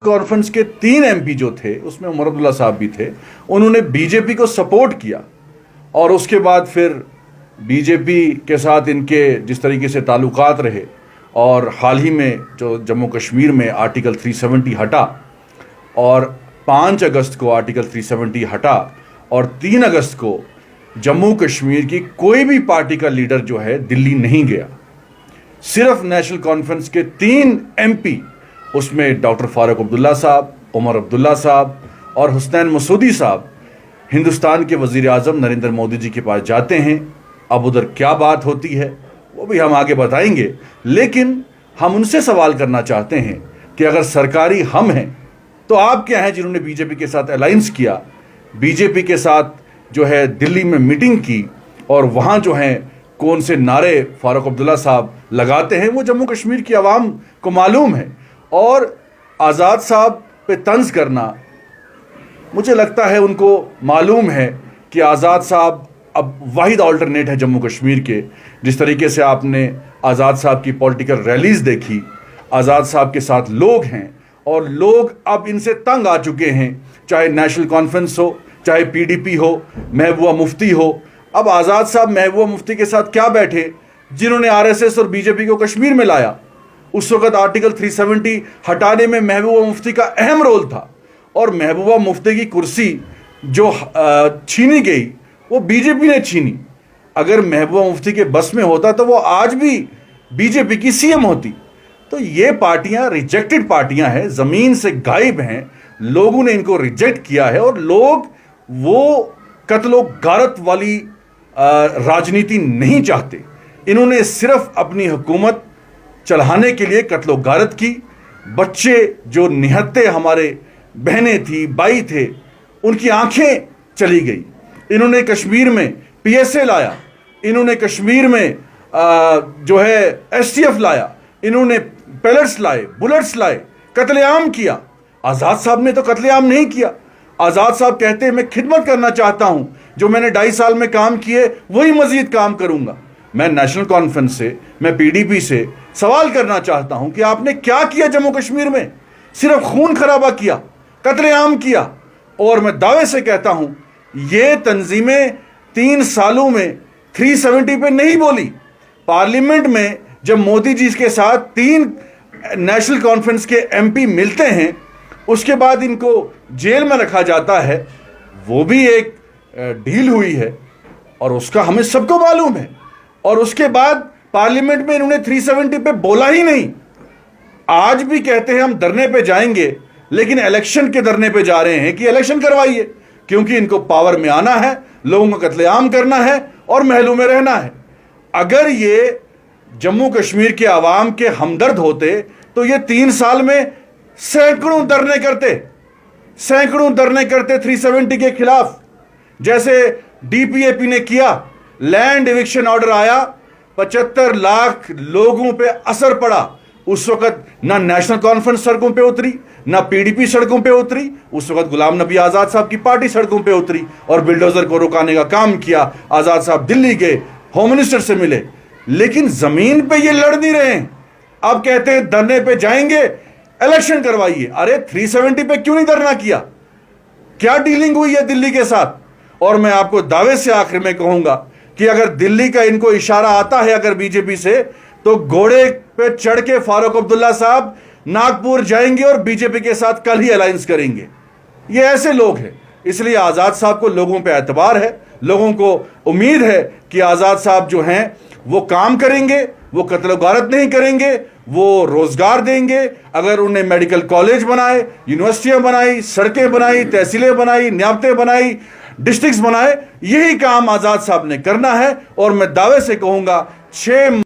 Conference के 3 MP जो थे उसमें उमर अब्दुल्ला साहब भी थे। उन्होंने बीजेपी को सपोर्ट किया और उसके बाद फिर बीजेपी के साथ इनके जिस तरीके से ताल्लुकात रहे और हाल ही में जो जम्मू कश्मीर में आर्टिकल 370 हटा और 5 अगस्त को आर्टिकल 370 हटा और 3 अगस्त को जम्मू कश्मीर की कोई भी पार्टी का लीडर जो है दिल्ली नहीं गया। सिर्फ नेशनल कॉन्फ्रेंस के 3 एमपी, उसमें डॉक्टर फारूक अब्दुल्ला साहब, उमर अब्दुल्ला साहब और हुसैन मसूदी साहब हिंदुस्तान के वज़ीर आज़म नरेंद्र मोदी जी के पास जाते हैं। अब उधर क्या बात होती है वो भी हम आगे बताएंगे, लेकिन हम उनसे सवाल करना चाहते हैं कि अगर सरकारी हम हैं तो आप क्या हैं जिन्होंने बीजेपी के साथ अलायंस किया, बीजेपी के साथ जो है दिल्ली में मीटिंग की और वहाँ जो है कौन से नारे फारूक अब्दुल्ला साहब लगाते हैं वो जम्मू कश्मीर की आवाम को मालूम है। और आज़ाद साहब पे तंज करना, मुझे लगता है उनको मालूम है कि आज़ाद साहब अब वाहिद अल्टरनेट है जम्मू कश्मीर के। जिस तरीके से आपने आज़ाद साहब की पॉलिटिकल रैलीज़ देखी, आज़ाद साहब के साथ लोग हैं और लोग अब इनसे तंग आ चुके हैं, चाहे नेशनल कॉन्फ्रेंस हो, चाहे पीडीपी हो, महबूबा मुफ्ती हो। अब आज़ाद साहब महबूबा मुफ्ती के साथ क्या बैठे जिन्होंने आरएसएस और बीजेपी को कश्मीर में लाया। उस वक्त आर्टिकल 370 हटाने में महबूबा मुफ्ती का अहम रोल था और महबूबा मुफ्ती की कुर्सी जो छीनी गई वो बीजेपी ने छीनी। अगर महबूबा मुफ्ती के बस में होता तो वो आज भी बीजेपी की सीएम होती। तो ये पार्टियां रिजेक्टेड पार्टियां हैं, ज़मीन से गायब हैं, लोगों ने इनको रिजेक्ट किया है और लोग वो कत्लो गारत वाली राजनीति नहीं चाहते। इन्होंने सिर्फ अपनी हुकूमत चलाने के लिए कत्लो गारत की। बच्चे जो निहत्ते हमारे बहनें थी, भाई थे, उनकी आंखें चली गई। इन्होंने कश्मीर में पीएसए लाया, इन्होंने कश्मीर में जो है एसटीएफ लाया, इन्होंने पैलेट्स लाए, बुलेट्स लाए, कत्लेआम किया। आज़ाद साहब ने तो कत्लेआम नहीं किया। आज़ाद साहब कहते हैं मैं खिदमत करना चाहता हूं, जो मैंने 2.5 साल में काम किए वही मजीद काम करूंगा। मैं नेशनल कॉन्फ्रेंस से, मैं पीडीपी से सवाल करना चाहता हूं कि आपने क्या किया जम्मू कश्मीर में? सिर्फ खून खराबा किया, कत्लेआम किया। और मैं दावे से कहता हूं ये तंजीमें 3 सालों में 370 पे नहीं बोली। पार्लियामेंट में जब मोदी जी के साथ 3 नेशनल कॉन्फ्रेंस के एमपी मिलते हैं, उसके बाद इनको जेल में रखा जाता है, वो भी एक डील हुई है और उसका हमें सबको मालूम है। और उसके बाद पार्लियामेंट में इन्होंने 370 पे बोला ही नहीं। आज भी कहते हैं हम धरने पे जाएंगे, लेकिन इलेक्शन के धरने पे जा रहे हैं कि इलेक्शन करवाइए, क्योंकि इनको पावर में आना है, लोगों का कत्लेआम करना है और महलों में रहना है। अगर ये जम्मू कश्मीर के आवाम के हमदर्द होते तो ये 3 साल में सैकड़ों धरने करते 370 के खिलाफ, जैसे डीपीएपी ने किया। लैंड इविक्शन ऑर्डर आया, 75 लाख लोगों पे असर पड़ा। उस वक्त ना नेशनल कॉन्फ्रेंस सड़कों पे उतरी, ना पीडीपी सड़कों पे उतरी। उस वक्त गुलाम नबी आज़ाद साहब की पार्टी सड़कों पे उतरी और बिल्डोजर को रुकाने का काम किया। आज़ाद साहब दिल्ली गए, होम मिनिस्टर से मिले, लेकिन जमीन पे ये लड़ नहीं रहे हैं। अब कहते हैं धरने पे जाएंगे, इलेक्शन करवाइए। अरे 370 पे क्यों नहीं धरना किया? क्या डीलिंग हुई है दिल्ली के साथ? और मैं आपको दावे से आखिर में कहूंगा कि अगर दिल्ली का इनको इशारा आता है अगर बीजेपी से, तो घोड़े पे चढ़ के फारूक अब्दुल्ला साहब नागपुर जाएंगे और बीजेपी के साथ कल ही अलायंस करेंगे। ये ऐसे लोग हैं। इसलिए आज़ाद साहब को लोगों पे एतबार है, लोगों को उम्मीद है कि आज़ाद साहब जो हैं वो काम करेंगे, वो कत्ल गारत नहीं करेंगे, वो रोजगार देंगे। अगर उन्हें मेडिकल कॉलेज बनाए, यूनिवर्सिटियां बनाई, सड़कें बनाई, तहसीलें बनाई, नियामतें बनाई, डिस्ट्रिक्ट्स बनाए, यही काम आज़ाद साहब ने करना है। और मैं दावे से कहूंगा 6